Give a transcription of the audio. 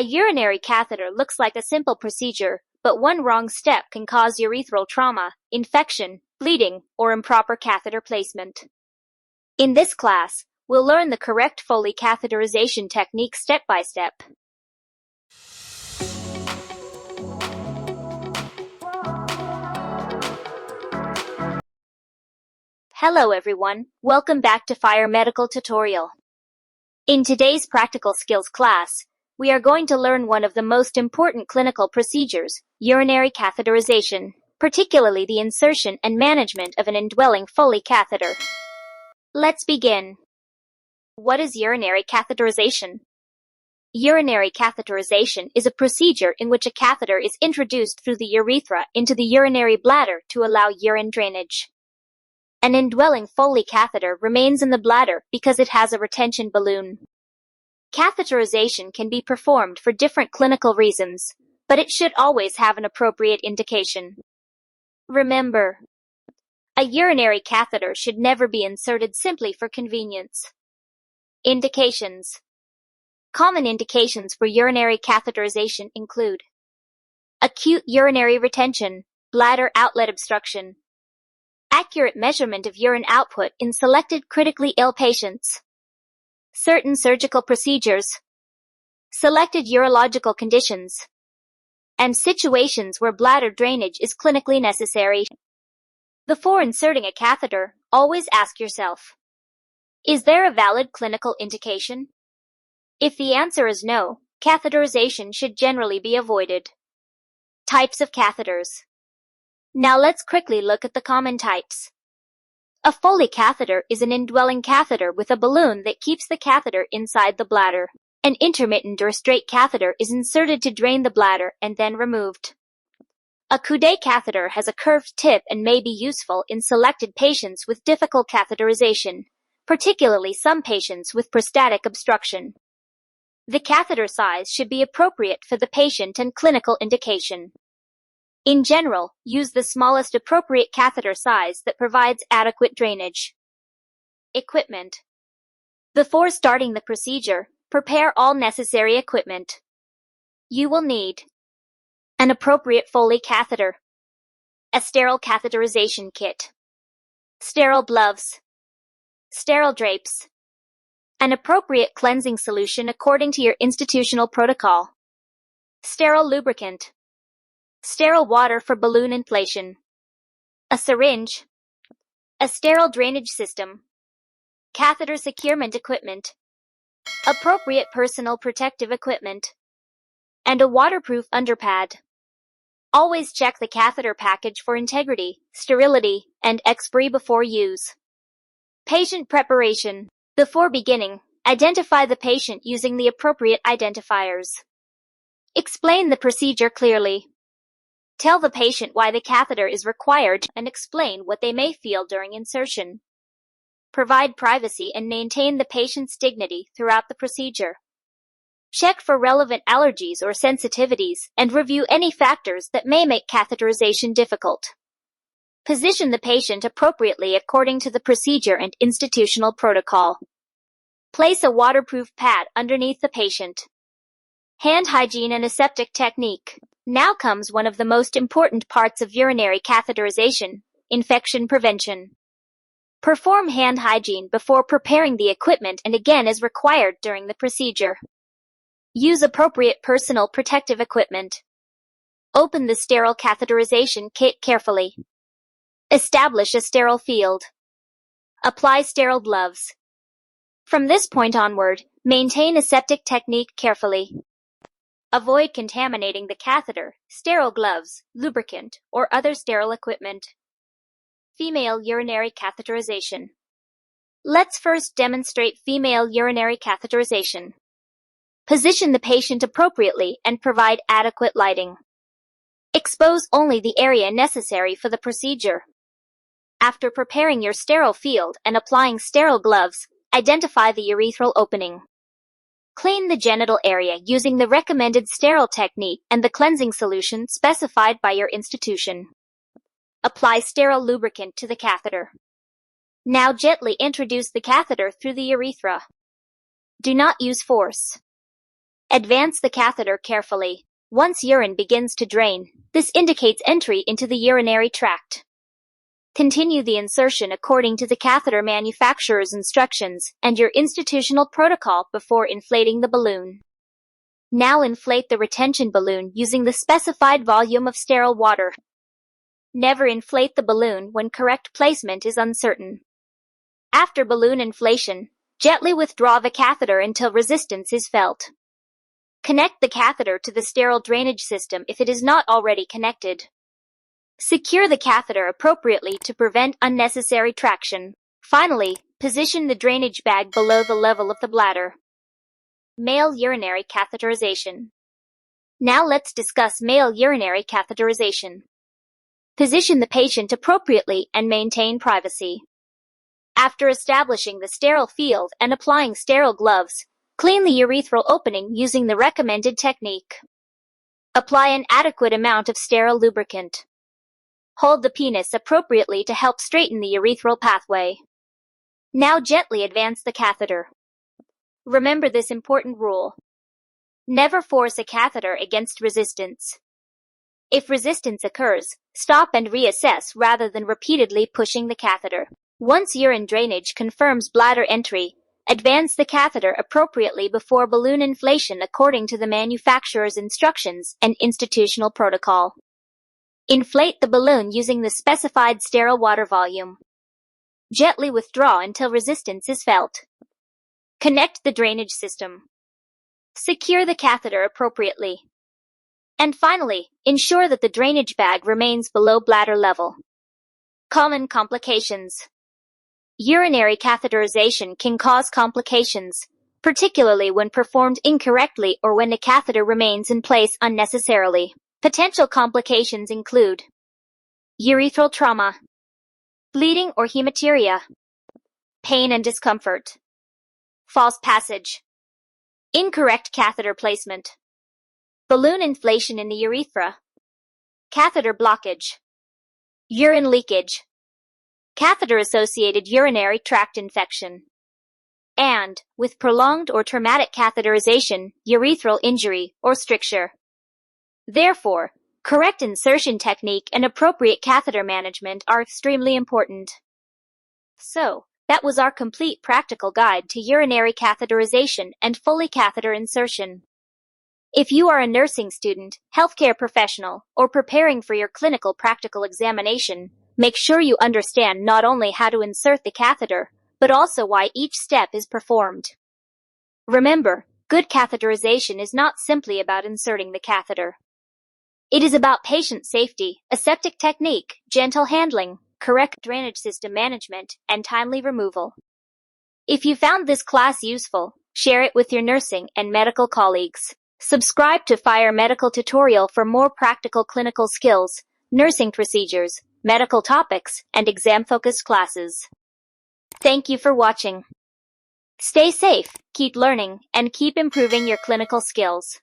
A urinary catheter looks like a simple procedure, but one wrong step can cause urethral trauma, infection, bleeding, or improper catheter placement. In this class, we'll learn the correct Foley catheterization technique step by step. Hello everyone, welcome back to Fire Medical Tutorial. In today's practical skills class, we are going to learn one of the most important clinical procedures, urinary catheterization, particularly the insertion and management of an indwelling Foley catheter. Let's begin. What is urinary catheterization? Urinary catheterization is a procedure in which a catheter is introduced through the urethra into the urinary bladder to allow urine drainage. An indwelling Foley catheter remains in the bladder because it has a retention balloon. Catheterization can be performed for different clinical reasons, but it should always have an appropriate indication. Remember, a urinary catheter should never be inserted simply for convenience. Indications. Common indications for urinary catheterization include acute urinary retention, bladder outlet obstruction, accurate measurement of urine output in selected critically ill patients, certain surgical procedures, selected urological conditions, and situations where bladder drainage is clinically necessary. Before inserting a catheter, always ask yourself, is there a valid clinical indication? If the answer is no, catheterization should generally be avoided. Types of catheters. Now let's quickly look at the common types. A Foley catheter is an indwelling catheter with a balloon that keeps the catheter inside the bladder. An intermittent or straight catheter is inserted to drain the bladder and then removed. A coude catheter has a curved tip and may be useful in selected patients with difficult catheterization, particularly some patients with prostatic obstruction. The catheter size should be appropriate for the patient and clinical indication. In general, use the smallest appropriate catheter size that provides adequate drainage. Equipment. Before starting the procedure, prepare all necessary equipment. You will need an appropriate Foley catheter, a sterile catheterization kit, sterile gloves, sterile drapes, an appropriate cleansing solution according to your institutional protocol, sterile lubricant, sterile water for balloon inflation, a syringe, a sterile drainage system, catheter securement equipment, appropriate personal protective equipment, and a waterproof underpad. Always check the catheter package for integrity, sterility, and expiry before use. Patient preparation. Before beginning, identify the patient using the appropriate identifiers. Explain the procedure clearly. Tell the patient why the catheter is required and explain what they may feel during insertion. Provide privacy and maintain the patient's dignity throughout the procedure. Check for relevant allergies or sensitivities and review any factors that may make catheterization difficult. Position the patient appropriately according to the procedure and institutional protocol. Place a waterproof pad underneath the patient. Hand hygiene and aseptic technique. Now comes one of the most important parts of urinary catheterization, infection prevention. Perform hand hygiene before preparing the equipment and again as required during the procedure. Use appropriate personal protective equipment. Open the sterile catheterization kit carefully. Establish a sterile field. Apply sterile gloves. From this point onward, maintain aseptic technique carefully. Avoid contaminating the catheter, sterile gloves, lubricant, or other sterile equipment. Female urinary catheterization. Let's first demonstrate female urinary catheterization. Position the patient appropriately and provide adequate lighting. Expose only the area necessary for the procedure. After preparing your sterile field and applying sterile gloves, identify the urethral opening. Clean the genital area using the recommended sterile technique and the cleansing solution specified by your institution. Apply sterile lubricant to the catheter. Now gently introduce the catheter through the urethra. Do not use force. Advance the catheter carefully. Once urine begins to drain, this indicates entry into the urinary tract. Continue the insertion according to the catheter manufacturer's instructions and your institutional protocol before inflating the balloon. Now inflate the retention balloon using the specified volume of sterile water. Never inflate the balloon when correct placement is uncertain. After balloon inflation, gently withdraw the catheter until resistance is felt. Connect the catheter to the sterile drainage system if it is not already connected. Secure the catheter appropriately to prevent unnecessary traction. Finally, position the drainage bag below the level of the bladder. Male urinary catheterization. Now let's discuss male urinary catheterization. Position the patient appropriately and maintain privacy. After establishing the sterile field and applying sterile gloves, clean the urethral opening using the recommended technique. Apply an adequate amount of sterile lubricant. Hold the penis appropriately to help straighten the urethral pathway. Now gently advance the catheter. Remember this important rule. Never force a catheter against resistance. If resistance occurs, stop and reassess rather than repeatedly pushing the catheter. Once urine drainage confirms bladder entry, advance the catheter appropriately before balloon inflation according to the manufacturer's instructions and institutional protocol. Inflate the balloon using the specified sterile water volume. Gently withdraw until resistance is felt. Connect the drainage system. Secure the catheter appropriately. And finally, ensure that the drainage bag remains below bladder level. Common complications. Urinary catheterization can cause complications, particularly when performed incorrectly or when the catheter remains in place unnecessarily. Potential complications include urethral trauma, bleeding or hematuria, pain and discomfort, false passage, incorrect catheter placement, balloon inflation in the urethra, catheter blockage, urine leakage, catheter-associated urinary tract infection, and, with prolonged or traumatic catheterization, urethral injury or stricture. Therefore, correct insertion technique and appropriate catheter management are extremely important. So, that was our complete practical guide to urinary catheterization and Foley catheter insertion. If you are a nursing student, healthcare professional, or preparing for your clinical practical examination, make sure you understand not only how to insert the catheter, but also why each step is performed. Remember, good catheterization is not simply about inserting the catheter. It is about patient safety, aseptic technique, gentle handling, correct drainage system management, and timely removal. If you found this class useful, share it with your nursing and medical colleagues. Subscribe to Fire Medical Tutorial for more practical clinical skills, nursing procedures, medical topics, and exam-focused classes. Thank you for watching. Stay safe, keep learning, and keep improving your clinical skills.